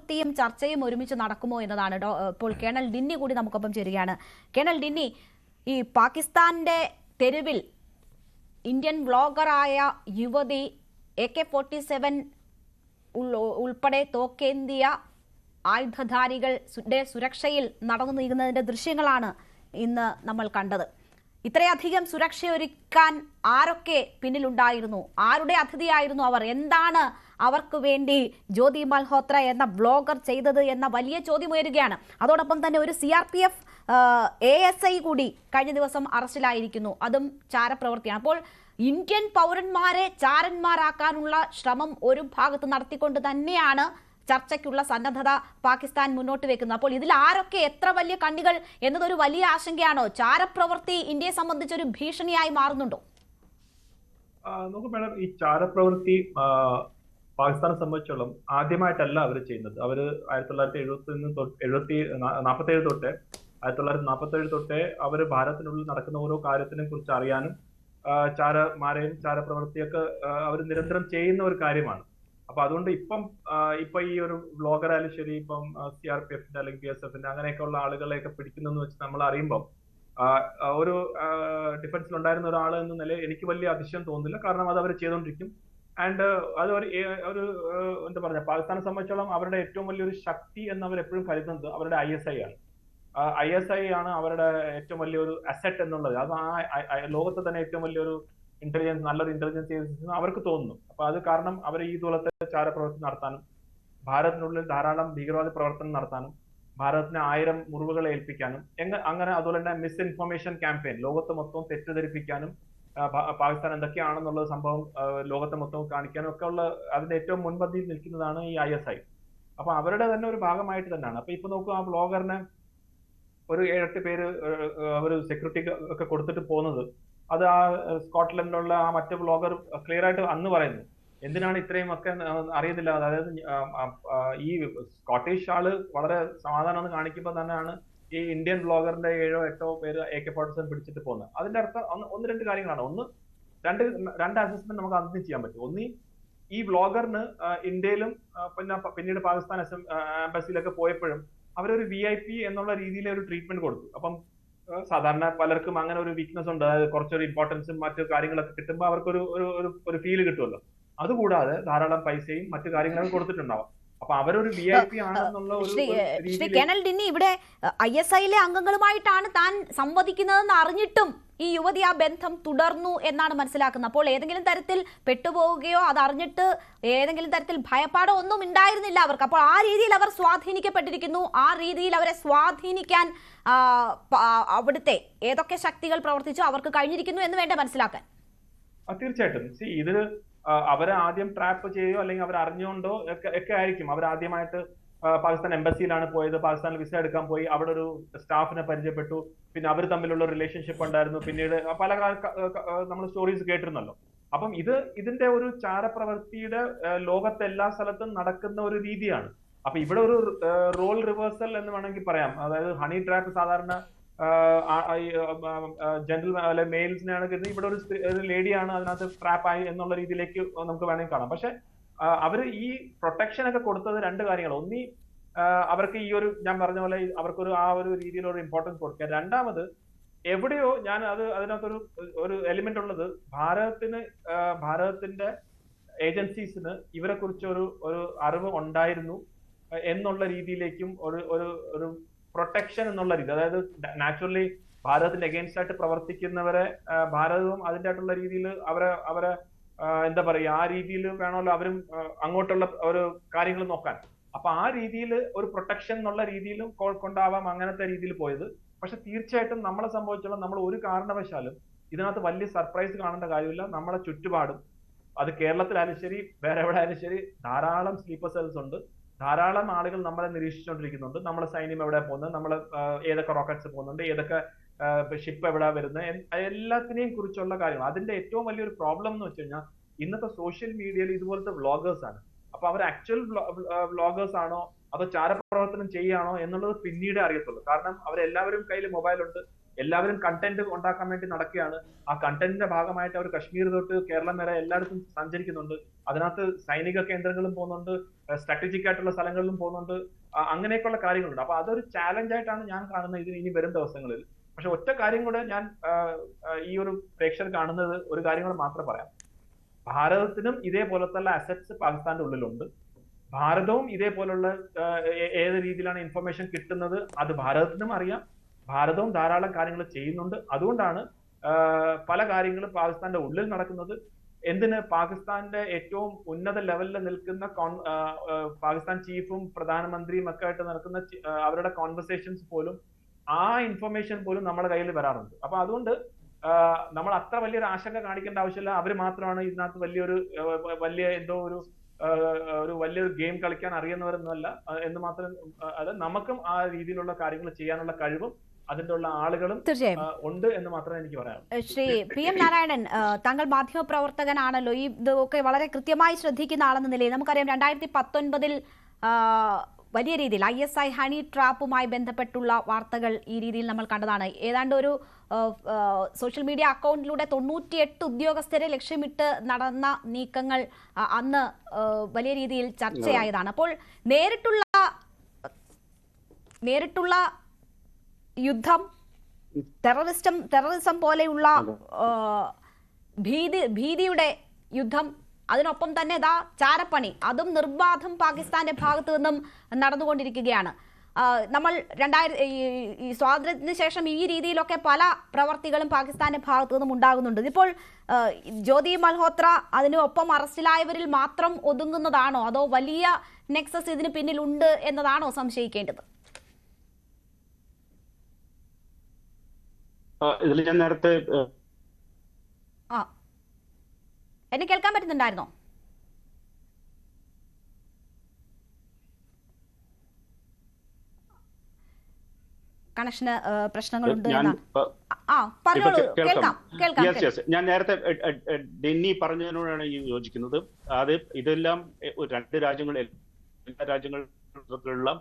ചാരപ്രവൃത്തിയും ചർച്ചയും ഒരുമിച്ച് നടക്കുമോ എന്നതാണ്. ഇപ്പോൾ കേണൽ ഡിന്നി കൂടി നമുക്കൊപ്പം ചേരുകയാണ്. കേണൽ ഡിന്നി, ഈ പാകിസ്ഥാന്റെ തെരുവിൽ ഇന്ത്യൻ വ്ളോഗറായ യുവതി AK-47 ഉൾപ്പെടെ തോക്കേന്തിയ ആയുധധാരികളുടെ സുരക്ഷയിൽ നടന്നു നീങ്ങുന്നതിന്റെ ദൃശ്യങ്ങളാണ് ഇന്ന് നമ്മൾ കണ്ടത്. ഇത്രയധികം സുരക്ഷയൊരുക്കാൻ ആരൊക്കെ പിന്നിലുണ്ടായിരുന്നു? ആരുടെ അതിഥിയായിരുന്നു അവർ? എന്താണ് അവർക്ക് വേണ്ടി ജ്യോതി മൽഹോത്ര എന്ന വ്ളോഗർ ചെയ്തത് എന്ന വലിയ ചോദ്യം ഉയരുകയാണ്. അതോടൊപ്പം തന്നെ ഒരു CRPF ASI കൂടി കഴിഞ്ഞ ദിവസം അറസ്റ്റിലായിരിക്കുന്നു. അതും ചാരപ്രവൃത്തിയാണ്. അപ്പോൾ ഇന്ത്യൻ പൗരന്മാരെ ചാരന്മാരാക്കാനുള്ള ശ്രമം ഒരു ഭാഗത്ത് നടത്തിക്കൊണ്ട് തന്നെയാണ് ചർച്ചയ്ക്കുള്ള സന്നദ്ധത പാകിസ്ഥാൻ മുന്നോട്ട് വെക്കുന്നത്. അപ്പോൾ ഇതിൽ ആരൊക്കെ എത്ര വലിയ കണ്ണികൾ എന്നതൊരു വലിയ ആശങ്കയാണോ? ചാരപ്രവൃത്തി ഇന്ത്യയെ സംബന്ധിച്ചൊരു ഭീഷണിയായി മാറുന്നുണ്ടോ? നോക്കൂ മാഡം, ഈ ചാരപ്രവൃത്തി പാകിസ്ഥാനെ സംബന്ധിച്ചോളം ആദ്യമായിട്ടല്ല അവർ ചെയ്യുന്നത്. അവർ 1947 തൊട്ടേ 1947 തൊട്ടേ അവർ ഭാരതത്തിനുള്ളിൽ നടക്കുന്ന ഓരോ കാര്യത്തിനെ കുറിച്ച് അറിയാനും ചാരമാരെയും ചാരപ്രവൃത്തിയൊക്കെ അവർ നിരന്തരം ചെയ്യുന്ന ഒരു കാര്യമാണ്. അപ്പൊ അതുകൊണ്ട് ഇപ്പൊ ഈ ഒരു വ്ളോഗറായാലും ശരി, ഇപ്പം CRPFന്റെ അല്ലെങ്കിൽ BSFന്റെ അങ്ങനെയൊക്കെയുള്ള ആളുകളെയൊക്കെ പിടിക്കുന്നെന്ന് വെച്ച് നമ്മൾ അറിയുമ്പോൾ ഒരു ഡിഫൻസിൽ ഉണ്ടായിരുന്ന ഒരാൾ എന്ന നിലയിൽ എനിക്ക് വലിയ അതിശയം തോന്നുന്നില്ല. കാരണം അത് അവർ ചെയ്തുകൊണ്ടിരിക്കും. ആൻഡ് അത് ഒരു എന്താ പറയുക, പാകിസ്ഥാനെ സംബന്ധിച്ചോളം അവരുടെ ഏറ്റവും വലിയൊരു ശക്തി എന്ന് അവർ എപ്പോഴും കരുതുന്നത് അവരുടെ ISI ആണ്. ISI ആണ് അവരുടെ ഏറ്റവും വലിയൊരു അസറ്റ് എന്നുള്ളത്. അത് ലോകത്തെ തന്നെ ഏറ്റവും വലിയൊരു നല്ലൊരു ഇന്റലിജൻസ് ഏജൻസി അവർക്ക് തോന്നുന്നു. അപ്പൊ അത് കാരണം അവർ ഈ ദൂരത്തെ ചാരപ്രവർത്തനം നടത്താനും ഭാരതത്തിനുള്ളിൽ ധാരാളം ഭീകരവാദ പ്രവർത്തനം നടത്താനും ഭാരതത്തിന് 1000 മുറിവുകളെ ഏൽപ്പിക്കാനും അങ്ങനെ അതുപോലെ തന്നെ മിസ്ഇൻഫർമേഷൻ ക്യാമ്പയിൻ ലോകത്തെ മൊത്തം തെറ്റിദ്ധരിപ്പിക്കാനും പാകിസ്ഥാൻ എന്തൊക്കെയാണെന്നുള്ള സംഭവം ലോകത്തെ മൊത്തം കാണിക്കാനും ഒക്കെ ഉള്ള അതിന്റെ ഏറ്റവും മുൻപന്തിയിൽ നിൽക്കുന്നതാണ് ഈ ISI. അപ്പൊ അവരുടെ തന്നെ ഒരു ഭാഗമായിട്ട് തന്നെയാണ്. അപ്പൊ ഇപ്പൊ നോക്കൂ, ആ വ്ളോഗറിനെ ഒരു 7-8 പേര് ഒരു സെക്യൂരിറ്റി ഒക്കെ കൊടുത്തിട്ട് പോകുന്നത്, അത് ആ സ്കോട്ട്ലൻഡിലുള്ള ആ മറ്റേ വ്ളോഗർ ക്ലിയർ ആയിട്ട് അന്ന് പറയുന്നു, എന്തിനാണ് ഇത്രയും ഒക്കെ അറിയുന്നില്ല. അതായത് ഈ സ്കോട്ടിഷ് ആള് വളരെ സമാധാനം എന്ന് കാണിക്കുമ്പോൾ തന്നെയാണ് ഈ ഇന്ത്യൻ വ്ളോഗറിന്റെ 7-8 പേര് AK-47 പിടിച്ചിട്ട് പോകുന്നത്. അതിന്റെ അർത്ഥം 1-2 കാര്യങ്ങളാണ്. രണ്ട് അസസ്മെന്റ് നമുക്ക് അന്ന് ചെയ്യാൻ പറ്റും. ഈ വ്ളോഗറിന് ഇന്ത്യയിലും പിന്നീട് പാകിസ്ഥാൻ എംബസിയിലൊക്കെ പോയപ്പോഴും അവരൊരു VIP എന്നുള്ള രീതിയിൽ ഒരു ട്രീറ്റ്മെന്റ് കൊടുത്തു. അപ്പം സാധാരണ പലർക്കും അങ്ങനെ ഒരു വീക്ക്നെസ് ഉണ്ട്. അതായത് കുറച്ചൊരു ഇമ്പോർട്ടൻസും മറ്റു കാര്യങ്ങളൊക്കെ കിട്ടുമ്പോൾ അവർക്കൊരു ഒരു ഫീല് കിട്ടുമല്ലോ. അതുകൂടാതെ ധാരാളം പൈസയും മറ്റു കാര്യങ്ങളൊക്കെ കൊടുത്തിട്ടുണ്ടാവും. അപ്പൊ അവരൊരു VIP ആണെന്നുള്ള ശ്രീ കേണൽ ഡിന്നി, ഇവിടെ ISIയിലെ അംഗങ്ങളുമായിട്ടാണ് താൻ സംവദിക്കുന്നതെന്ന് അറിഞ്ഞിട്ടും ഈ യുവതി ആ ബന്ധം തുടർന്നു എന്നാണ് മനസ്സിലാക്കുന്നത്. അപ്പോൾ ഏതെങ്കിലും തരത്തിൽ പെട്ടുപോവുകയോ അതറിഞ്ഞിട്ട് ഏതെങ്കിലും തരത്തിൽ ഭയപ്പാടോ ഒന്നും ഉണ്ടായിരുന്നില്ല അവർക്ക്. അപ്പോൾ ആ രീതിയിൽ അവർ സ്വാധീനിക്കപ്പെട്ടിരിക്കുന്നു. ആ രീതിയിൽ അവരെ സ്വാധീനിക്കാൻ അവിടുത്തെ ഏതൊക്കെ ശക്തികൾ പ്രവർത്തിച്ചോ അവർക്ക് കഴിഞ്ഞിരിക്കുന്നു എന്ന് വേണ്ട മനസ്സിലാക്കാൻ. തീർച്ചയായിട്ടും ഇത് അവരെ ആദ്യം ട്രാപ്പ് ചെയ്യുകയോ അല്ലെങ്കിൽ അവർ അറിഞ്ഞുകൊണ്ടോ ഒക്കെ ആയിരിക്കും. അവർ ആദ്യമായിട്ട് പാകിസ്ഥാൻ എംബസിയിലാണ് പോയത്. പാകിസ്ഥാനിൽ വിസ എടുക്കാൻ പോയി. അവിടെ ഒരു സ്റ്റാഫിനെ പരിചയപ്പെട്ടു. പിന്നെ അവർ തമ്മിലുള്ള റിലേഷൻഷിപ്പ് ഉണ്ടായിരുന്നു. പിന്നീട് പല നമ്മൾ സ്റ്റോറീസ് കേട്ടിരുന്നല്ലോ. അപ്പം ഇതിന്റെ ഒരു ചാരപ്രവൃത്തിയുടെ ലോകത്തെ എല്ലാ സ്ഥലത്തും നടക്കുന്ന ഒരു രീതിയാണ്. അപ്പൊ ഇവിടെ ഒരു റോൾ റിവേഴ്സൽ എന്ന് വേണമെങ്കിൽ പറയാം. അതായത് ഹണി ട്രാപ്പ് സാധാരണ ജനറൽ മെയിൽസിനെയാണ് കരുതുന്നത്. ഇവിടെ ഒരു ലേഡിയാണ് അതിനകത്ത് ട്രാപ്പായി എന്നുള്ള രീതിയിലേക്ക് നമുക്ക് വേണമെങ്കിൽ കാണാം. പക്ഷെ അവർ ഈ പ്രൊട്ടക്ഷൻ ഒക്കെ കൊടുത്തത് 2 കാര്യങ്ങൾ. ഒന്നി അവർക്ക് ഈ ഒരു ഞാൻ പറഞ്ഞ പോലെ അവർക്കൊരു ആ ഒരു രീതിയിലൊരു ഇമ്പോർട്ടൻസ് കൊടുക്കുക. രണ്ടാമത് എവിടെയോ അതിനകത്തൊരു എലിമെന്റ് ഉള്ളത്, ഭാരതത്തിന്റെ ഏജൻസീസിന് ഇവരെ കുറിച്ച് ഒരു അറിവ് ഉണ്ടായിരുന്നു എന്നുള്ള രീതിയിലേക്കും ഒരു പ്രൊട്ടക്ഷൻ എന്നുള്ള രീതി. അതായത് നാച്ചുറലി ഭാരതത്തിന്റെ അഗെയിൻസ്റ്റ് ആയിട്ട് പ്രവർത്തിക്കുന്നവരെ ഭാരതവും അതിൻ്റെ ആയിട്ടുള്ള രീതിയിൽ അവരെ എന്താ പറയുക, ആ രീതിയിൽ വേണമല്ലോ അവരും അങ്ങോട്ടുള്ള ഒരു കാര്യങ്ങൾ നോക്കാൻ. അപ്പൊ ആ രീതിയിൽ ഒരു പ്രൊട്ടക്ഷൻ എന്നുള്ള രീതിയിലും കൊണ്ടാവാം അങ്ങനത്തെ രീതിയിൽ പോയത്. പക്ഷെ തീർച്ചയായിട്ടും നമ്മളെ സംബന്ധിച്ചോളം നമ്മൾ ഒരു കാരണവശാലും ഇതിനകത്ത് വലിയ സർപ്രൈസ് കാണേണ്ട കാര്യമില്ല. നമ്മളെ ചുറ്റുപാടും, അത് കേരളത്തിലായാലും ശരി വേറെ എവിടെ ആയാലും ശരി, ധാരാളം സ്ലീപ്പർ സെൽസ് ഉണ്ട്. ധാരാളം ആളുകൾ നമ്മളെ നിരീക്ഷിച്ചുകൊണ്ടിരിക്കുന്നുണ്ട്. നമ്മളെ സൈന്യം എവിടെ പോകുന്നത്, നമ്മളെ ഏതൊക്കെ റോക്കറ്റ്സ് പോകുന്നുണ്ട്, ഏതൊക്കെ ഷിപ്പ് എവിടെ വരുന്നത്, എല്ലാത്തിനെയും കുറിച്ചുള്ള കാര്യങ്ങൾ. അതിന്റെ ഏറ്റവും വലിയൊരു പ്രോബ്ലം എന്ന് വെച്ച് കഴിഞ്ഞാൽ ഇന്നത്തെ സോഷ്യൽ മീഡിയയിൽ ഇതുപോലത്തെ വ്ളോഗേഴ്സ് ആണ്. അപ്പൊ അവർ ആക്ച്വൽ വ്ളോഗേഴ്സ് ആണോ അതോ ചാരപ്രവർത്തനം ചെയ്യുകയാണോ എന്നുള്ളത് പിന്നീട് അറിയത്തുള്ളൂ. കാരണം അവരെല്ലാവരും കയ്യിൽ മൊബൈലുണ്ട്. എല്ലാവരും കണ്ടന്റ് ഉണ്ടാക്കാൻ വേണ്ടി നടക്കുകയാണ്. ആ കണ്ടന്റിന്റെ ഭാഗമായിട്ട് അവർ കശ്മീർ തൊട്ട് കേരളം വരെ എല്ലായിടത്തും സഞ്ചരിക്കുന്നുണ്ട്. അതിനകത്ത് സൈനിക കേന്ദ്രങ്ങളും പോകുന്നുണ്ട്, സ്ട്രാറ്റജിക് ആയിട്ടുള്ള സ്ഥലങ്ങളിലും പോകുന്നുണ്ട്. അങ്ങനെയൊക്കെയുള്ള കാര്യങ്ങളുണ്ട്. അപ്പൊ അതൊരു ചാലഞ്ച് ആയിട്ടാണ് ഞാൻ കാണുന്നത് ഇതിന് ഇനി വരും ദിവസങ്ങളിൽ. പക്ഷെ ഒറ്റ കാര്യം കൂടെ ഞാൻ ഈ ഒരു പ്രേക്ഷകർ കാണുന്നത് ഒരു കാര്യം കൂടെ മാത്രം പറയാം. ഭാരതത്തിനും ഇതേപോലത്തെ അസറ്റ്സ് പാകിസ്ഥാന്റെ ഉള്ളിലുണ്ട്. ഭാരതവും ഇതേപോലുള്ള ഏത് രീതിയിലാണ് ഇൻഫർമേഷൻ കിട്ടുന്നത് അത് ഭാരതത്തിനും അറിയാം. ഭാരതവും ധാരാളം കാര്യങ്ങൾ ചെയ്യുന്നുണ്ട്. അതുകൊണ്ടാണ് പല കാര്യങ്ങളും പാകിസ്ഥാന്റെ ഉള്ളിൽ നടക്കുന്നത്. എന്തിന് പാകിസ്ഥാന്റെ ഏറ്റവും ഉന്നത ലെവലിൽ നിൽക്കുന്ന പാകിസ്ഥാൻ ചീഫും പ്രധാനമന്ത്രിയും ഒക്കെ ആയിട്ട് നടക്കുന്ന അവരുടെ കോൺവെർസേഷൻസ് പോലും ആ ഇൻഫർമേഷൻ പോലും നമ്മുടെ കയ്യിൽ വരാറുണ്ട്. അപ്പൊ അതുകൊണ്ട് നമ്മൾ അത്ര വലിയൊരു ആശങ്ക കാണിക്കേണ്ട ആവശ്യമില്ല. അവർ മാത്രമാണ് ഇതിനകത്ത് വലിയ എന്തോ ഒരു വലിയൊരു ഗെയിം കളിക്കാൻ അറിയുന്നവരൊന്നുമല്ല എന്ന് മാത്രം. അത് നമുക്കും ആ രീതിയിലുള്ള കാര്യങ്ങൾ ചെയ്യാനുള്ള കഴിവും അതിന്റെ ഉള്ള ആളുകളും ഉണ്ട് എന്ന് മാത്രമേ എനിക്ക് പറയാം. ശ്രീ PM നാരായണൻ, താങ്കൾ മാധ്യമ പ്രവർത്തകനാണല്ലോ, ഈ ഇതൊക്കെ വളരെ കൃത്യമായി ശ്രദ്ധിക്കുന്ന ആളെന്ന നിലയിൽ നമുക്കറിയാം 2019 വലിയ രീതിയിൽ ISI ഹണി ട്രാപ്പുമായി ബന്ധപ്പെട്ടുള്ള വാർത്തകൾ ഈ രീതിയിൽ നമ്മൾ കണ്ടതാണ്. ഏതാണ്ട് ഒരു സോഷ്യൽ മീഡിയ അക്കൗണ്ടിലൂടെ 98 ഉദ്യോഗസ്ഥരെ ലക്ഷ്യമിട്ട് നടന്ന നീക്കങ്ങൾ അന്ന് വലിയ രീതിയിൽ ചർച്ചയായതാണ്. അപ്പോൾ നേരിട്ടുള്ള യുദ്ധം, ടെററിസം പോലെയുള്ള ഭീതിയുടെ യുദ്ധം, അതിനൊപ്പം തന്നെ ചാരപ്പണി, അതും നിർബാധം പാകിസ്ഥാന്റെ ഭാഗത്തു നിന്നും നടന്നുകൊണ്ടിരിക്കുകയാണ്. നമ്മൾ സ്വാതന്ത്ര്യത്തിന് ശേഷം ഈ രീതിയിലൊക്കെ പല പ്രവർത്തികളും പാകിസ്ഥാന്റെ ഭാഗത്തു നിന്നും ഉണ്ടാകുന്നുണ്ട്. ഇതിപ്പോൾ ജ്യോതി മൽഹോത്ര അതിനൊപ്പം അറസ്റ്റിലായവരിൽ മാത്രം ഒതുങ്ങുന്നതാണോ, അതോ വലിയ നെക്സസ് ഇതിന് പിന്നിലുണ്ട് എന്നതാണോ സംശയിക്കേണ്ടത്? ഇതിൽ ഞാൻ നേരത്തെ എന്നെ കേൾക്കാൻ പറ്റുന്നുണ്ടായിരുന്നോ? കണക്ഷന് പ്രശ്നങ്ങളുണ്ട്. ഞാൻ നേരത്തെ ഡെന്നി പറഞ്ഞതിനോടാണ് യോജിക്കുന്നത്. ഇതെല്ലാം രണ്ട് രാജ്യങ്ങളിലുള്ള